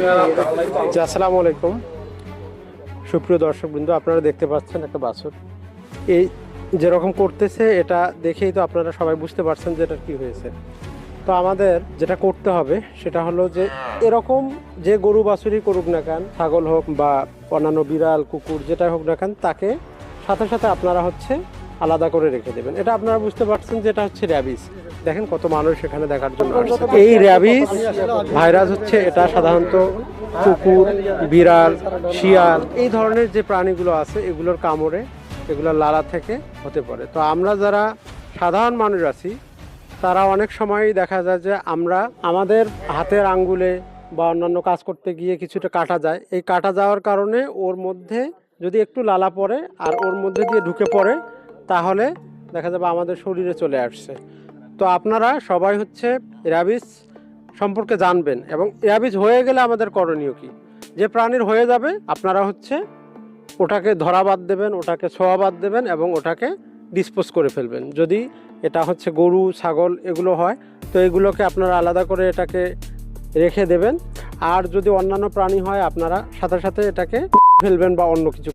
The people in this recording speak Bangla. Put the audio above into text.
আসসালামু আলাইকুম সুপ্রিয় দর্শকবৃন্দ, আপনারা দেখতে পাচ্ছেন একটা বাছুর এই যেরকম করতেছে, এটা দেখেই তো আপনারা সবাই বুঝতে পারছেন যে এটা কি হয়েছে। তো আমাদের যেটা করতে হবে সেটা হলো যে এরকম যে গরু বাছুরই করুক না কেন, ছাগল হোক বা অন্যান্য বিড়াল কুকুর যেটা হোক না কেন, তাকে সাথে সাথে আপনারা আলাদা করে রেখে দেবেন। এটা আপনারা বুঝতে পারছেন যে এটা হচ্ছে র্যাবিস। দেখেন কত মানুষ এখানে দেখার জন্য আসছে। এই র্যাবিস ভাইরাস এটা সাধারণত কুকুর, বিড়াল, শিয়াল এই ধরনের যে প্রাণীগুলো আছে এগুলোর কামড়ে, এগুলোর লালা থেকে হতে পারে। তো আমরা যারা সাধারণ মানুষ আছি তারা অনেক সময় দেখা যায় যে আমরা আমাদের হাতের আঙ্গুলে বা অন্যান্য কাজ করতে গিয়ে কিছুটা কাটা যায়। এই কাটা যাওয়ার কারণে ওর মধ্যে যদি একটু লালা পড়ে আর ওর মধ্যে দিয়ে ঢুকে পড়ে, তাহলে দেখা যাবে আমাদের শরীরে চলে আসছে। তো আপনারা সবাই র্যাবিস সম্পর্কে জানবেন, এবং র্যাবিস হয়ে গেলে আমাদের করণীয় কি। যে প্রাণীর হয়ে যাবে আপনারা ওটাকে ধরা বাদ দেবেন, ওটাকে ছোঁয়া বাদ দেবেন এবং ওটাকে ডিসপোজ করে ফেলবেন। যদি এটা গরু, ছাগল এগুলো হয় তো এগুলোকে আপনারা আলাদা করে এটাকে রেখে দেবেন। আর যদি অন্যান্য প্রাণী হয় আপনারা সাথে সাথে এটাকে ফেলবেন বা অন্য কিছু